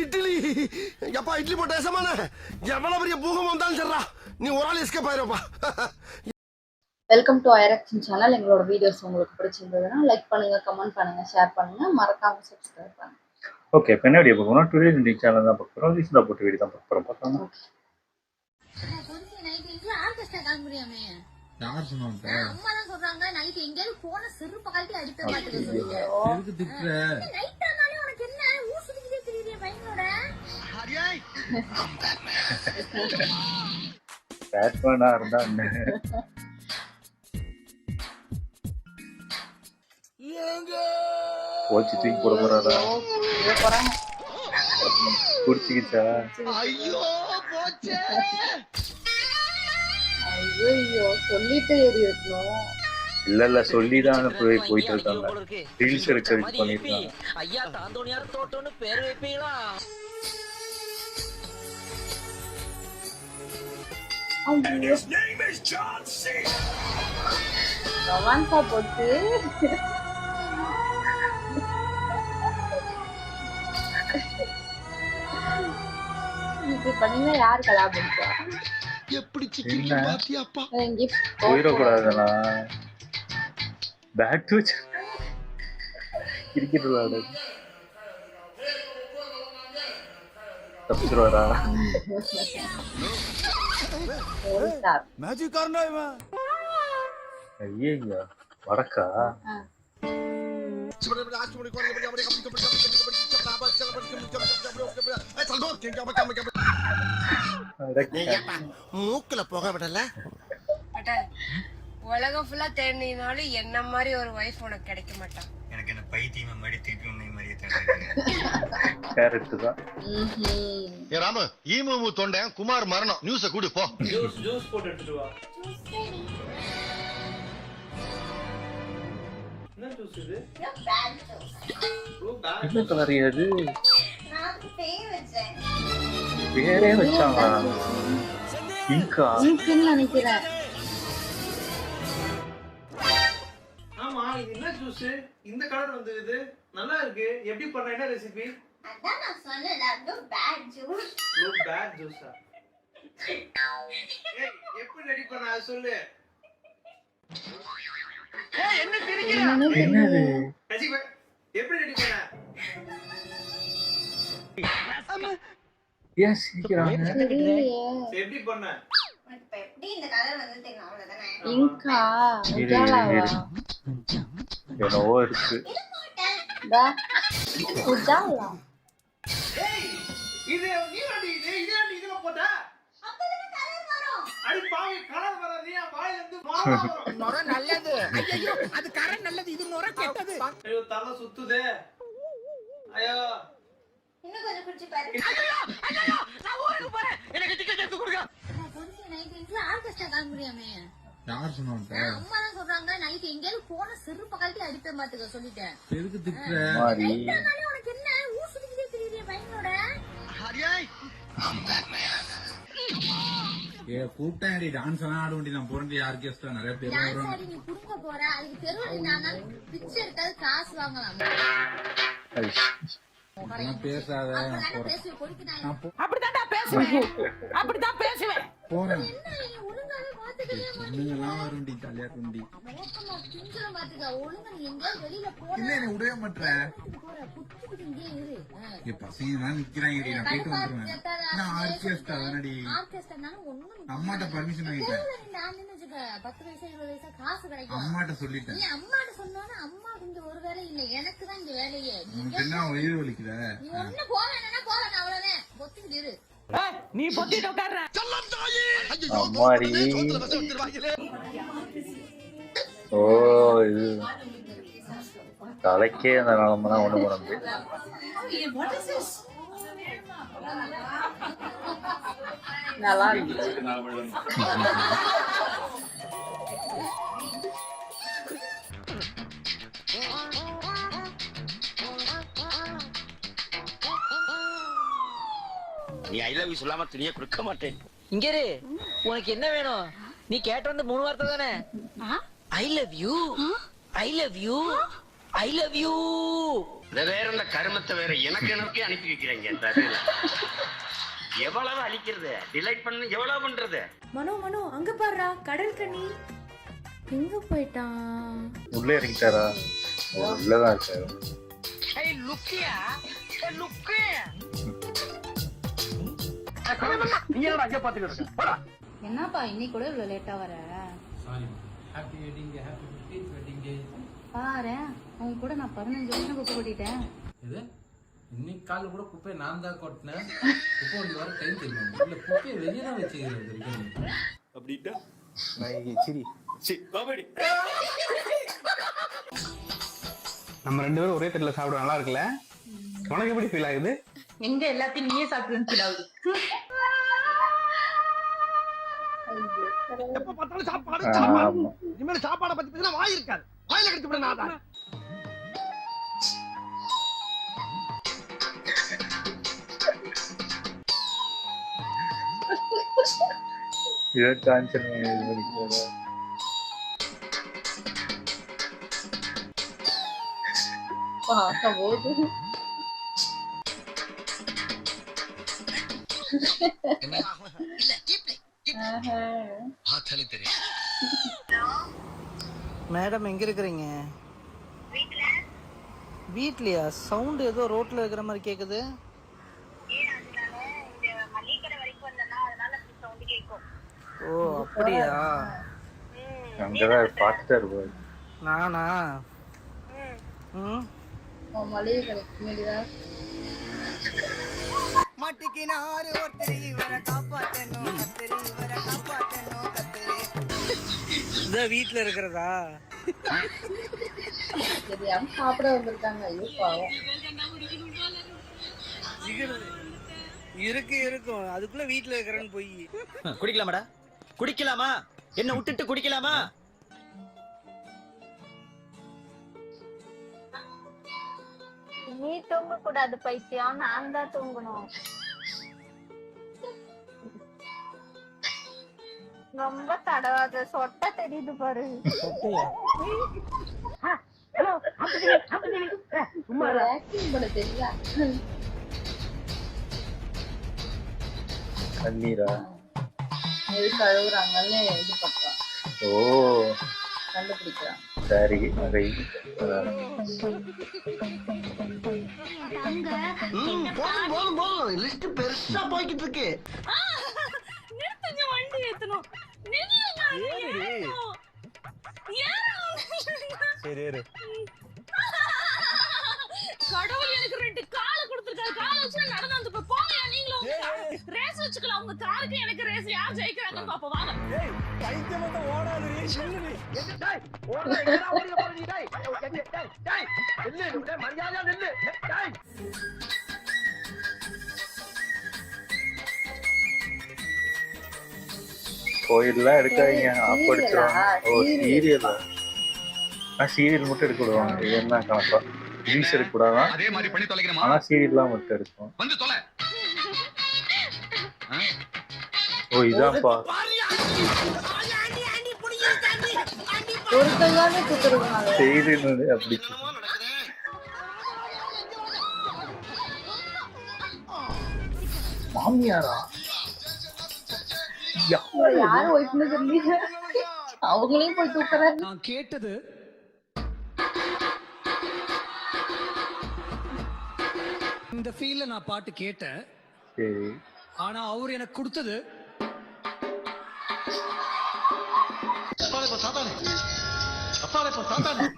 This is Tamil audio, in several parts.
இட்லி எப்பா இட்லி போட்ட ஏசமான எவ்வளவு பெரிய பூகம் வந்தாலும் சரிடா நீ ஒரு ஆள் எஸ்கேப் ஆயிருப்பா. வெல்கம் டு ஐரக்ஷன் சேனல். எங்களோட வீடியோஸ் உங்களுக்கு பிடிச்சிருந்ததுன்னா லைக் பண்ணுங்க, கமெண்ட் பண்ணுங்க, ஷேர் பண்ணுங்க, மறக்காம சப்ஸ்கிரைப் பண்ணுங்க. ஓகே, இப்போ என்ன வீடியோ பார்க்கணும்? டுடே இந்த சேனல் தான் பார்க்க போகிறோம். ரீசெண்டாக போட்டு வீடியோ தான் பார்க்க போகிறோம். பார்க்கலாம். யார் சொன்னாங்க? அம்மா தான் சொல்றாங்க நைட் எங்கயாவது போன செருப்பு கழட்டி அடிப்ப மாட்டேங்க சொல்லிட்டு. எதுக்கு திட்ற? நைட் ஆனாலே உனக்கு என்ன ஊசுதிக்கிட்டே திரியற பையனோட. பேட்மேனா இருந்தா என்ன? போச்சு தூக்கி போட போறாரா? குடிச்சிக்கிச்சா? ஐயோ போச்சே. ஐயோ சொல்லிட்டு ஏறி இருக்கணும். இல்ல சொல்லிதான் போயிட்டு இருக்காங்க. ரீல்ஸ் எடுக்க பண்ணிருக்காங்க. ஐயா தாந்தோணியார் தோட்டம்னு பேர் வைப்பீங்களா? ரொமான்ஸா போட்டு இது பண்ணீங்க. யாரு கலாபடிச்சா? எப்படி சிக்கிங்க பாத்தியாப்பா? போயிடக்கூடாதுண்ணா. பேக் டு கிரிக்கெட் விளையாடு தப்பிச்சிருவாரா? மேஜிக் காரனா இவன். ஐயா வடக்கா மூக்குல போக விடல. உலகம் ஃபுல்லா தேடினாலும் என்ன மாதிரி ஒரு வைஃப் உனக்கு கிடைக்க மாட்டான். எனக்கு என்ன பைத்தியமா மாதிரி திருப்பி உன்னை மாதிரியே கேரட் தான். ஏ ராமு ஈமு தொண்டன் குமார் மரணம் நியூஸ கூடு போ. ஜூஸ் போட்டு எடுத்துட்டு வா. என்ன ஜூஸ் இது? என்ன கலர் இது? பேரே வச்சாங்களா? இங்கா இங்கன்னு நினைக்கிறேன். ஆமா, இது என்ன ஜூஸ்? இந்த கலர் வந்து இது நல்லா இருக்கு. எப்படி பண்ண? என்ன ரெசிபி? அதான் நான் சொன்னேன்ல blue bat juice. Blue bat ஜூஸா? ஏய் எப்படி ரெடி பண்ண அது சொல்லு. ஏய் என்ன தெரிக்கற? என்னது? ரஜிபா எப்படி ரெடி பண்ண? ஏன் சிரிக்கிறாங்க? எப்படி பண்ண? இப்ப எப்படி இந்த கலர் வந்து தெரியும் அவ்வளவுதானே. இங்கா என்னவோ இருக்கு. உஜாலா. ஏய் இது நீ இதுல போட்ட? அப்பதான் கலர் வரும். அடி பாவி கலர் வர நீ வாயில இருந்து நொர நல்லது. ஐயோ அது கரண் நல்லது, இது நொர கெட்டது. ஐயோ தலை சுத்துதே. ஐயோ இன்னும் கொஞ்சம் குடிச்சு பாரு. ஐயோ நான் ஊருக்கு போறேன். எனக்கு டிக்கெட் எடுத்து கொடுங்க. கொஞ்சம் நைட் எங்க ஆர்கெஸ்ட்ரா காமிரியாமே. யார் சொன்னாங்க? அம்மா தான் சொல்றாங்க நைட் எங்கயாவது போன செருப்பு கழட்டி அடிப்ப மாட்டேங்க சொல்லிட்டேன். எதுக்கு திட்ற? மாரி நைட் ஆனாலே உனக்கு என்ன ஊசுதிக்கிட்டே திரியற பையனோட. ஏ கூப்பிட்டாடி டான்ஸ் எல்லாம் ஆட வேண்டி நான் போறேன். ஆர்கெஸ்ட்ரா நிறைய பேர் டான்ஸ் வருவாங்க. ஆடி நீ குடுக்க போற. அதுக்கு தெருவுல நான் பிச்சை எடுக்காது காசு வாங்கலாம். பேசாத. அப்பதான் பேசி கொடுக்கு நான் அப்படிதான் பேசுவேன். அப்படிதான் பேசுவேன். போறேன். என்ன நீ ஒழுங்காவே பாத்துக்கவே பொண்ணுங்கெல்லாம் வருண்டி தலையா குண்டி. மோக்கமா கிஞ்சல பாத்துக்க. ஒழுங்கா நீ எங்கயாவது வெளியில போற. இல்ல நீ விடவே மாட்டேன். போற குச்சிக்கிட்டு இங்கே இரு. என் பசங்க எல்லாம் நிக்கிறாங்க. நான் போயிட்டு வந்துருவேன். நான் ஆர்கெஸ்ட்ரா தானடி. ஆர்கெஸ்ட்ரானால ஒண்ணும் அம்மாட்ட பர்மிஷன் வாங்கிட்டேன். நான் நினைச்சுக்க 10 வயசு 20 வயசு காசு கிடைக்கும். அம்மாட்ட சொல்லிட்டேன். நீ அம்மாட்ட சொன்னாலும் அம்மா இங்க ஒரு வேலை இல்ல, எனக்கு தான் இங்க வேலையே. உனக்கு என்ன வயிறு வலிக்குத? நீ ஒண்ணு போக வேணா போக வேணாம், அவ்வளவுதான். பொத்திக்கிட்டு இரு. நீ பொத்திட்டு உட்கார்ற. அம்மாடி. ஓ இது தலைக்கே அந்த நிலமெல்லாம் ஒண்ணு பண்ண முடியும். நல்லா இருக்கு. நீ ஐ லவ் யூ சொல்லாம துணியை கொடுக்க மாட்டேன். இங்க இரு. உனக்கு என்ன வேணும்? நீ கேட்ட வந்து 3 வார்த்தை தானே. I love you, I love you, I love you. வேற இந்த கருமத்தை வேற எனக்கு அனுப்பி வைக்கிறீங்க. எவ்வளவு அழிக்கிறது, டிலைட் பண்ணு, எவ்வளவு பண்றது. மனோ அங்க பாருடா கடல் கண்ணி. எங்க போயிட்டான்? உள்ளே இறங்கிட்டாரா? உள்ளதான் இருக்காரு. ஏய் லுக்கியா, லுக்கு. நீ என்னடா அங்க பாத்துக்கிட்டு இருக்க? போடா. என்னப்பா இன்னைக்கு கூட இவ்வளவு லேட்டா வர? Happy wedding day, happy 15th wedding day. பாரு உன் கூட நான் 15 வருஷம் குப்பை கொட்டிட்டேன். இது இன்னைக்கு காலைல கூட குப்பையை நான் தான் கொட்டினேன். குப்பை ஒன்று வர டைம் தெரியும். இல்லை குப்பையை வெளியே தான் வச்சுக்கிறேன். அப்படின்ட்டா சரி காமெடி. நம்ம 2 பேரும் ஒரே தட்டில் சாப்பிட நல்லா இருக்குல்ல? உனக்கு எப்படி ஃபீல் ஆகுது? எங்க எல்லாத்தையும் நீயே சாப்பிட்டு ஃபீல் ஆகுது. எப்ப பார்த்தாலும் சாப்பாடு. இனிமேல் சாப்பாடை பத்தி பேசினா வாய் இருக்காது. வாயில கடிச்சு விட நான் தான். இதை காஞ்சன் இது பண்ணிக்கிறாரா? பார்க்கும்போது மேடம் எங்க இருக்கிறீங்க? வீட்லயா? சவுண்ட் ஏதோ ரோட்ல இருக்கிற மாதிரி கேக்குது. ஓ அப்படியா? அங்கதான் பார்த்துட்டா இருப்பாரு. நானா? மளிகை கடைக்கு முன்னாடிதான் மாட்டிக்கினாரு ஒருத்தர் இவரை காப்பாத்தணும் கத்திரி, இவரை காப்பாத்தணும் கத்திரி. இதான் வீட்டுல இருக்கிறதா? தெரியாம சாப்பிட வந்திருக்காங்க. ஐயோ பாவம். இருக்கும் அதுக்குள்ள வீட்டுல இருக்கிறேன்னு போய் குடிக்கலாமாடா? குடிக்கலாமா? என்ன விட்டுட்டு குடிக்கலாமா? நீ தூங்க கூடாது பைத்தியம், நான் தான் தூங்கணும். ரொம்ப தடவாத, சொட்ட தெரியுது பாரு. சும்மா ஆக்டிங் பண்ண தெரியல. கண்ணீரா? எது கழுவுறாங்கன்னு இது பண்றான். ஓ கண்டுபிடிக்கிறான். சரி அதை போதும் லிஸ்ட் பெருசா போய்கிட்டு இருக்கு. வண்டி ஏத்தணும். கடவுள் எனக்கு 2 காலை கொடுத்திருக்காரு. காலை வச்சு நடந்து வந்து போங்க. நீங்களும் ரேஸ் வச்சுக்கலாம். உங்க காருக்கு எனக்கு ரேஸ் யார் ஜெயிக்கிறாங்கன்னு பாப்போம் வாங்க. கோயில்லாம் எடுக்காதீங்க, அப்படிச்சிருவாங்க. ஓ சீரியல். சீரியல் மட்டும் எடுக்க விடுவாங்க. இது என்ன கணக்கா? ரீல்ஸ் எடுக்க கூடாதான். அதே மாதிரி பண்ணி தொலைக்கிறேன். ஆனா சீரியல்லாம் மட்டும் எடுக்கும். வந்து தொலை. ஓ இதான்ப்பா. ஒரு கையாலே குத்துருவாங்க. செய்தி அப்படி மாமியாரா? யாரு ஒய்ஃப்னு தெரியல. அவங்களையும் போய் தூக்குறாரு. நான் கேட்டது இந்த ஃபீல்ல நான் பாட்டு கேட்டேன். சரி. ஆனா அவர் எனக்கு கொடுத்தது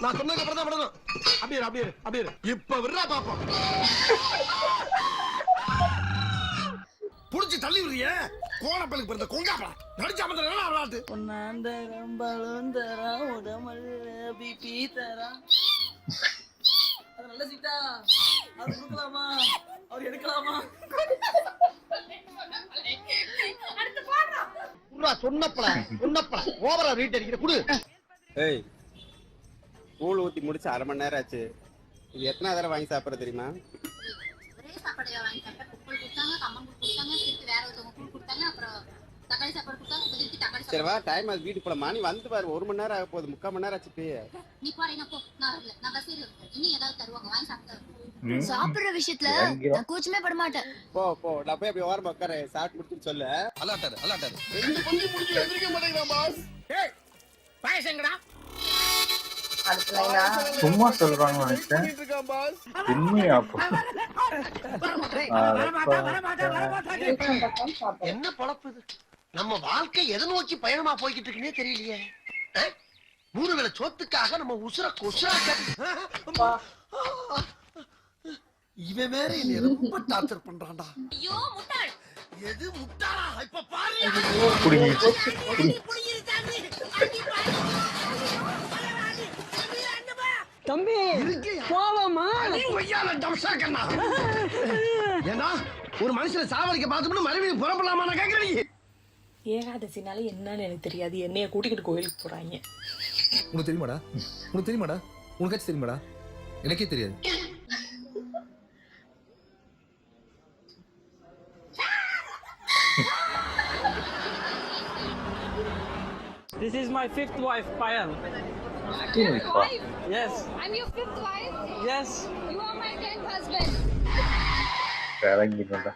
நான் சொன்னதுக்கு அப்புறம் தான் விடணும். அப்படியே இப்ப விடுறா பாப்போம். புடிச்சு தள்ளி விடுறிய கோணப்பலுக்கு பிறந்த கொங்காப்பா நடிச்சா மட்டும் விளையாட்டு. பொன்னாந்தரம் பழுந்தரா உடமல் பிபி தரா. அது நல்ல சீட்டா. அது கொடுக்கலாமா? அவர் எடுக்கலாமா? சொன்னப்பல ஓவரா ரீட் அடிக்கிற குடு. ஏய் கூழ் ஊத்தி முடிச்சு 1/2 மணி நேரம் ஆச்சு. இது எத்தனை தடவை வாங்கி சாப்பிட தெரியுமா? ஒரே சாப்பாடு வாங்கி சாப்பிட்டா குப்பல் கொடுத்தாங்க, கம்மன் கொடுத்தாங்க, திருப்பி வேற ஒருத்தவங்க கூழ் கொடுத்தாங்க, அப்புறம் தக்காளி சாப்பாடு கொடுத்தாங்க, திருப்பி தக்காளி சரி வா டைம் அது வீட்டுக்கு போலாமா? நீ வந்து பாரு 1 மணி நேரம் ஆக போகுது. 3/4 மணி நேரம் ஆச்சு. நீ போறீங்க போ. நான் வரல, நான் பஸ் ஏறி சாப்பிடுற விஷயத்துல நான் கூச்சமே பட மாட்டேன். போ போ நான் போய் அப்படி ஓரமா உட்கார சாப்பிட்டு முடிச்சுட்டு சொல்லு. அல்லாட்டாரு அல்லாட்டாரு 2 பந்தி முடிஞ்சு எந்திரிக்க மாட்டேங்கிறான் பாஸ். ஏய் பாயசங்கடா. அடுத்த லைனா சும்மா சொல்றாங்க நினைச்சேன். உண்மையா அப்போ என்ன பொழப்பு இது? நம்ம வாழ்க்கை எதை நோக்கி பயணமா போய்கிட்டு இருக்குன்னே தெரியலையே. 3 வேளை சோத்துக்காக நம்ம உசுர கொசுரா இவன் வேற என்ன ரொம்ப டார்ச்சர் பண்றான்டா. ஐயோ முட்டாள். எது முட்டாளா? இப்ப பாரு. தம்பி போவோமா? ஏன்னா ஒரு மனுஷனை சாவடிக்க பார்த்தோம்னா மறுபடியும் புறப்படலாமா நான் கேக்குறேன். ஏகாதசினால என்னன்னு எனக்கு தெரியாது. என்னைய கூட்டிக்கிட்டு கோயிலுக்கு போறாங்க. உனக்கு தெரியுமாடா? உனக்கு தெரியுமாடா? உனக்காச்சும் தெரியுமாடா? எனக்கே தெரியாது. This is my 5th wife, Payal. Yes. I'm your 5th wife. Yes. You are my 10th husband. இறங்கிட்டா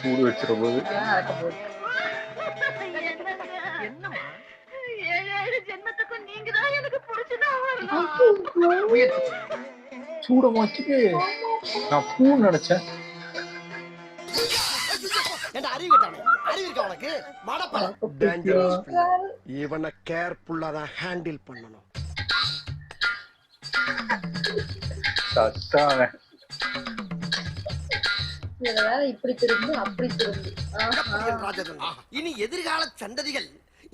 சூடு வச்சிட போது. சூடமாக்கிட்டு நான் பூ நினைச்சேன். இவனை கேர்ஃபுல்லா தான் ஹேண்டில் பண்ணணும். சத்தான இப்படி திரும்பி அப்படி திரும்பி. இனி எதிர்கால சந்ததிகள்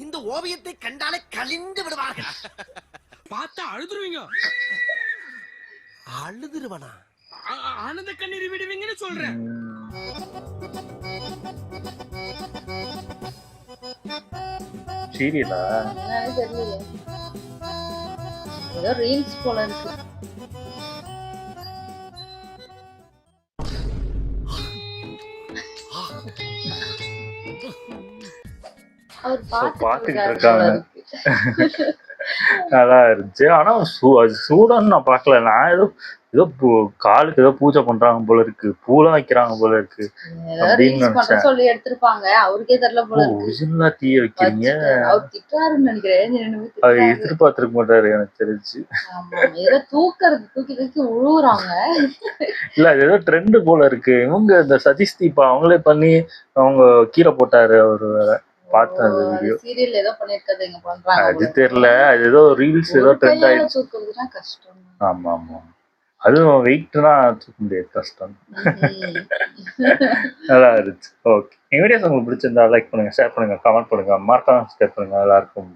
இந்த ஓவியத்தை கண்டாலே கலிந்து விடுவார்கள். பார்த்தா அழுதுருவீங்க. அழுதுருவனா? ஆனந்த கண்ணீர் விடுவீங்கன்னு சொல்றேன். சீரியலா? தெரியலையே, ஏதோ ரீல்ஸ் போல இருக்கு. அவர் பாத்துக்கிட்டு இருக்காங்க. நல்லா இருந்துச்சு. ஆனா அது சூடான்னு நான் பாக்கல. நான் ஏதோ ஏதோ காலுக்கு ஏதோ பூஜை பண்றாங்க போல இருக்கு, பூலாம் வைக்கிறாங்க போல இருக்கு அப்படின்னு நினைச்சேன். சொல்லி எடுத்திருப்பாங்க, அவருக்கே தெரியல போல இருக்கு. ஒரிஜினலா தீய வைக்கிறீங்க. அவர் திட்டாருன்னு நினைக்கிறேன். அது எதிர்பார்த்திருக்க மாட்டாரு எனக்கு தெரிஞ்சு. ஏதோ தூக்கி தூக்கி உழுவுறாங்க. இல்ல அது ஏதோ ட்ரெண்ட் போல இருக்கு. இவங்க இந்த சதீஷ் தீபா அவங்களே பண்ணி அவங்க கீரை போட்டாரு அவரு வேற. பார்த்தேன் அந்த வீடியோ. சீரியல் ஏதோ பண்ணிருக்காது இங்க பண்றாங்க. அது தெரியல, அது ஏதோ ரீல்ஸ் ஏதோ ட்ரெண்ட் ஆயிடுச்சு. தூக்குறதுனா கஷ்டம். ஆமா ஆமா, அதுவும் வெயிட்னா தூக்க முடியாது, கஷ்டம். நல்லா இருந்துச்சு. ஓகே, என் வீடியோஸ் உங்களுக்கு பிடிச்சிருந்தா லைக் பண்ணுங்க, ஷேர் பண்ணுங்க, கமெண்ட் பண்ணுங்க, மறக்காம சப்ஸ்கிரைப் பண்ணுங்க. எல்லாருக்கும்